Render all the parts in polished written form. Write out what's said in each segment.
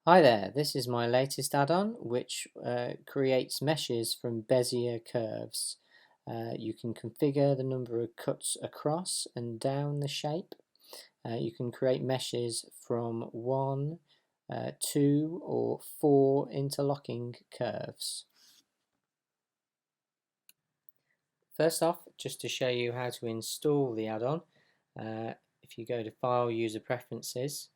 Hi there, this is my latest add-on which creates meshes from Bezier curves. You can configure the number of cuts across and down the shape. You can create meshes from 1, 2 or 4 interlocking curves. First off, just to show you how to install the add-on, if you go to File, User Preferences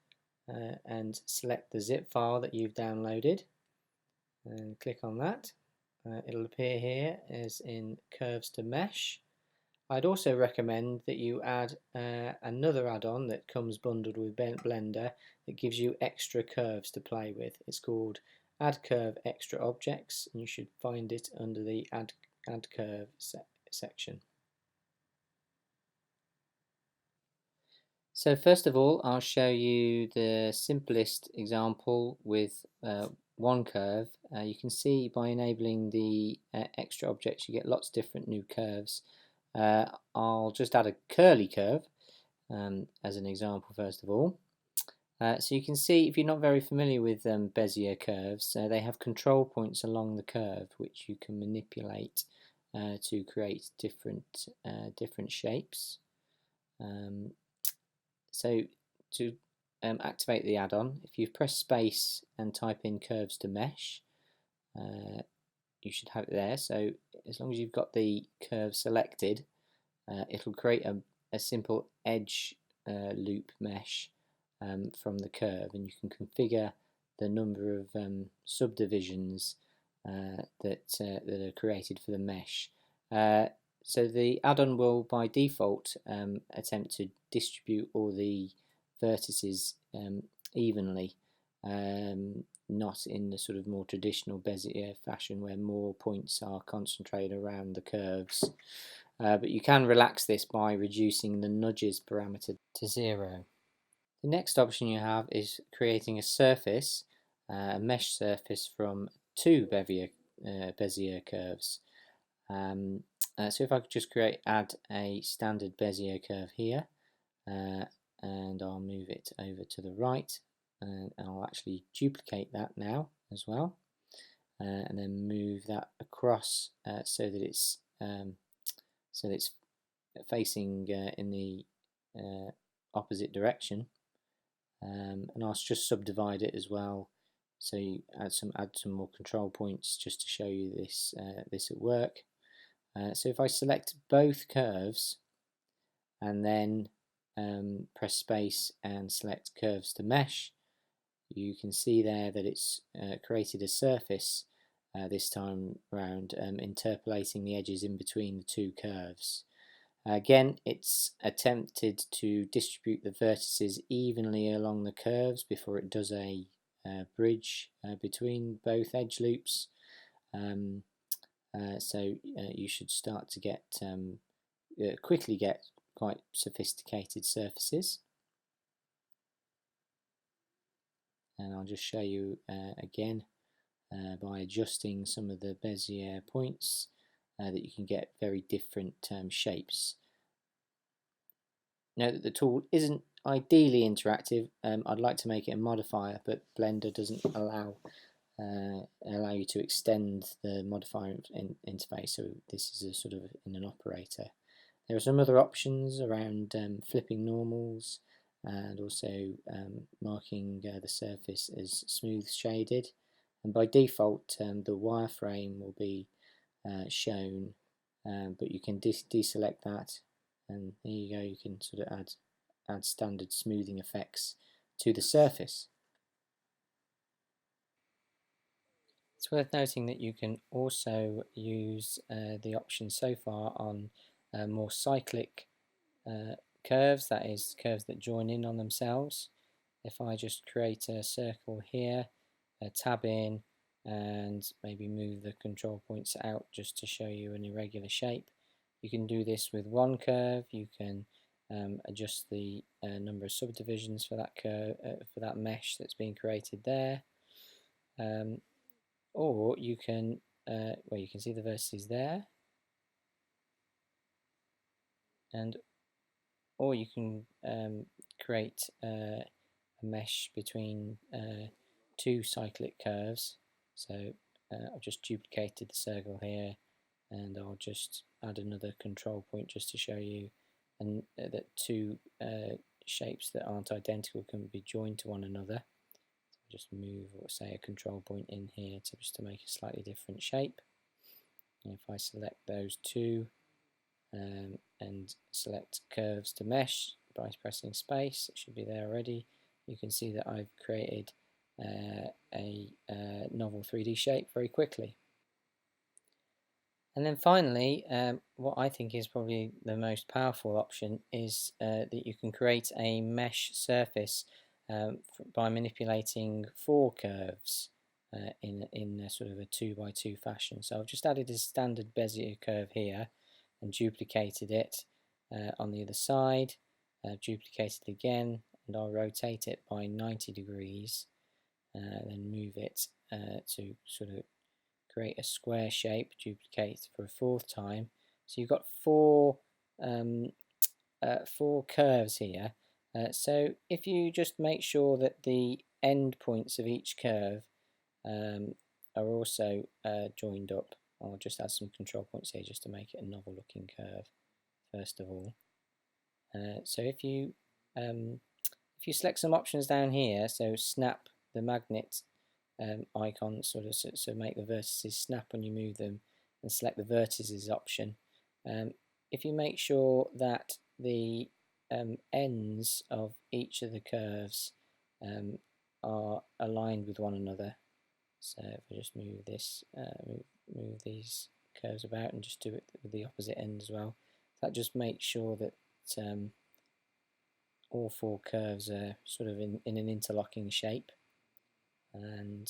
and select the zip file that you've downloaded, and click on that. It'll appear here as in Curves to Mesh. I'd also recommend that you add another add-on that comes bundled with Blender that gives you extra curves to play with. It's called Add Curve Extra Objects, and you should find it under the Add Curve section. So first of all, I'll show you the simplest example with one curve. You can see by enabling the extra objects you get lots of different new curves. I'll just add a curly curve as an example first of all. So you can see, if you're not very familiar with Bezier curves, they have control points along the curve which you can manipulate to create different shapes. So to activate the add-on, if you press space and type in curves to mesh, you should have it there. So as long as you've got the curve selected, it'll create a simple edge loop mesh from the curve, and you can configure the number of subdivisions that are created for the mesh. So the add-on will by default attempt to distribute all the vertices evenly, not in the sort of more traditional Bezier fashion where more points are concentrated around the curves. But you can relax this by reducing the nudges parameter to 0. The next option you have is creating a surface, a mesh surface from two Bezier curves. So if I could just add a standard Bezier curve here, and I'll move it over to the right, and I'll actually duplicate that now as well, and then move that across so that it's facing in the opposite direction, and I'll just subdivide it as well. So you add some more control points just to show you this at work. So if I select both curves and then press space and select curves to mesh, you can see there that it's created a surface this time round, interpolating the edges in between the two curves. Again, it's attempted to distribute the vertices evenly along the curves before it does a bridge between both edge loops. So you should start to quickly get quite sophisticated surfaces. And I'll just show you again by adjusting some of the Bezier points that you can get very different shapes. Note that the tool isn't ideally interactive. I'd like to make it a modifier, but Blender doesn't allow you to extend the modifier interface, so this is a sort of in an operator. There are some other options around flipping normals and also marking the surface as smooth shaded, and by default the wireframe will be shown, but you can deselect that, and there you go, you can sort of add standard smoothing effects to the surface. It's worth noting that you can also use the option so far on more cyclic curves, that is, curves that join in on themselves. If I just create a circle here, tab in, and maybe move the control points out just to show you an irregular shape. You can do this with one curve. You can adjust the number of subdivisions for that curve, for that mesh that's being created there. Or you can, well, you can see the vertices there, or you can create a mesh between two cyclic curves. So I've just duplicated the circle here, and I'll just add another control point just to show you that two shapes that aren't identical can be joined to one another. So just move, or say, a control point in here just to make a slightly different shape. And if I select those two and select curves to mesh by pressing space, it should be there already. You can see that I've created a novel 3D shape very quickly. And then finally, what I think is probably the most powerful option is that you can create a mesh surface by manipulating four curves in a sort of a 2x2 fashion. So I've just added a standard Bezier curve here and duplicated it on the other side, duplicated again, and I'll rotate it by 90 degrees, then move it to sort of create a square shape, duplicate for a fourth time. So you've got four curves here. So if you just make sure that the end points of each curve are also joined up, I'll just add some control points here just to make it a novel looking curve first of all. So if you select some options down here, so snap the magnet icon, sort of so make the vertices snap when you move them, and select the vertices option. If you make sure that the ends of each of the curves are aligned with one another, so if I just move this, move these curves about and just do it with the opposite end as well, that just makes sure that all four curves are sort of in an interlocking shape. And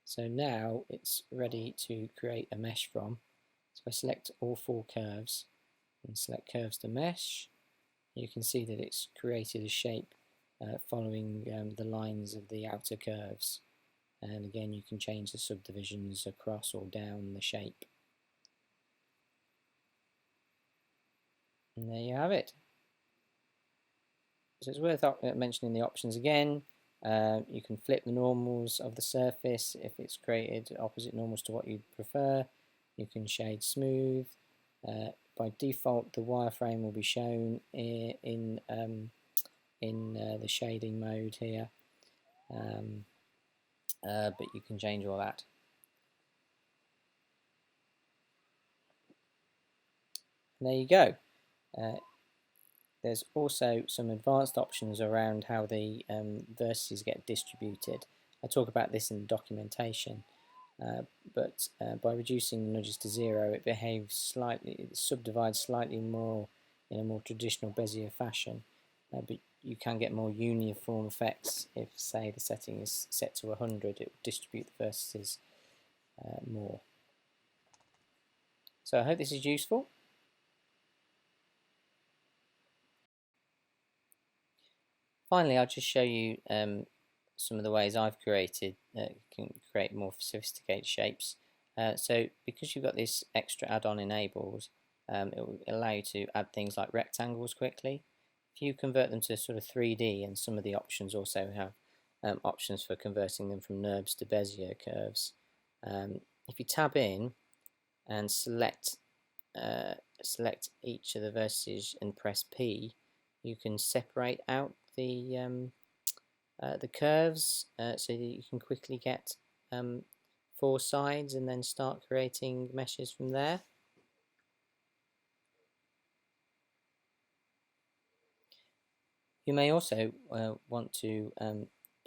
so now it's ready to create a mesh from. So I select all four curves and select curves to mesh. You can see that it's created a shape following the lines of the outer curves, and again you can change the subdivisions across or down the shape. And there you have it. So it's worth mentioning the options again. You can flip the normals of the surface if it's created opposite normals to what you'd prefer. You can shade smooth. By default, the wireframe will be shown in the shading mode here, but you can change all that. And there you go. There's also some advanced options around how the vertices get distributed. I talk about this in the documentation, but by reducing the nudges to 0, it behaves slightly, it subdivides slightly more in a more traditional Bezier fashion, but you can get more uniform effects if, say, the setting is set to 100, it will distribute the vertices more. So I hope this is useful. Finally, I'll just show you some of the ways I've created can create more sophisticated shapes. So because you've got this extra add-on enabled, it will allow you to add things like rectangles quickly. If you convert them to sort of 3D, and some of the options also have options for converting them from NURBS to Bezier curves. If you tab in and select each of the vertices and press P, you can separate out the curves so that you can quickly get four sides and then start creating meshes from there. You may also want to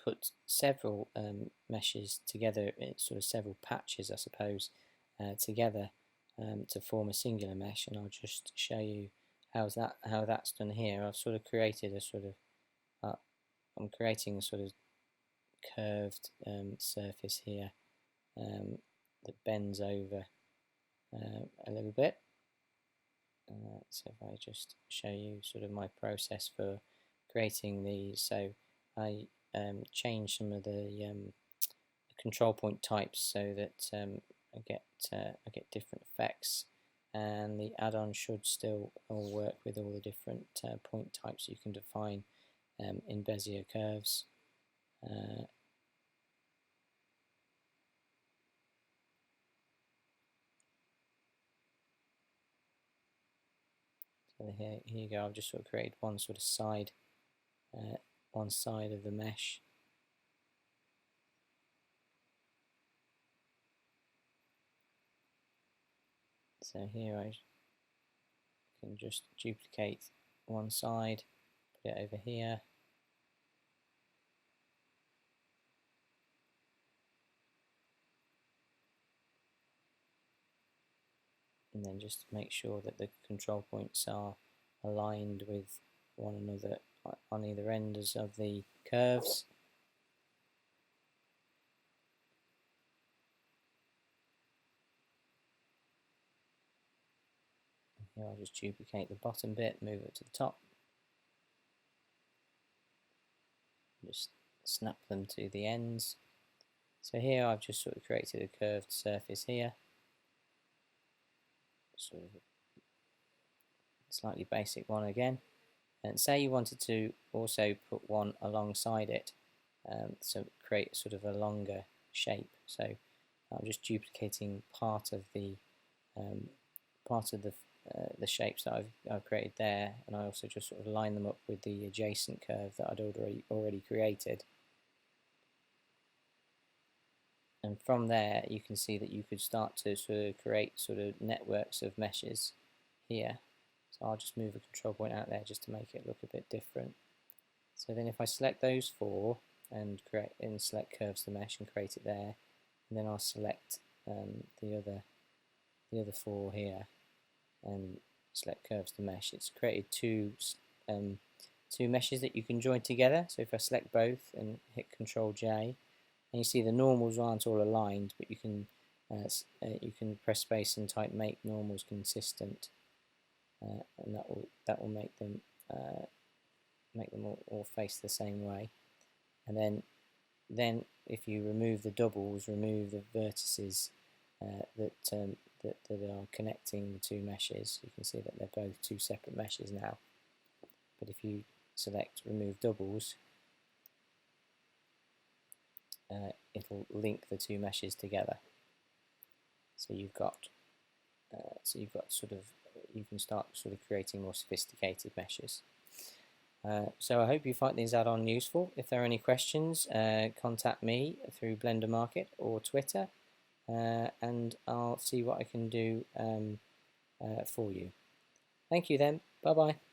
put several meshes together, sort of several patches, I suppose, together to form a singular mesh, and I'll just show you how that's done here. I've sort of created a sort of I'm creating a sort of curved surface here that bends over a little bit. So if I just show you sort of my process for creating these, so I change some of the control point types so that I get different effects, and the add-on should still all work with all the different point types you can define in Bezier curves. And here you go. I've just sort of created one sort of side, one side of the mesh. So here I can just duplicate one side, put it over here. And then just make sure that the control points are aligned with one another on either ends of the curves. Here I'll just duplicate the bottom bit, move it to the top. Just snap them to the ends. So here I've just sort of created a curved surface here. Sort of a slightly basic one again. And say you wanted to also put one alongside it, so create sort of a longer shape. So I'm just duplicating part of the shapes that I've created there, and I also just sort of line them up with the adjacent curve that I'd already created. And from there you can see that you could start to sort of create sort of networks of meshes here. So I'll just move a control point out there just to make it look a bit different. So then if I select those four and select curves to mesh and create it there, and then I'll select the other four here and select curves to mesh, it's created two meshes that you can join together. So if I select both and hit Control J, and you see the normals aren't all aligned, but you can press space and type make normals consistent, and that will make them all face the same way. And then if you remove the doubles, remove the vertices that are connecting the two meshes, you can see that they're both two separate meshes now. But if you select remove doubles, it'll link the two meshes together. So you've got sort of, you can start sort of creating more sophisticated meshes. So I hope you find these add-on useful. If there are any questions, contact me through Blender Market or Twitter, and I'll see what I can do for you. Thank you then. Bye bye.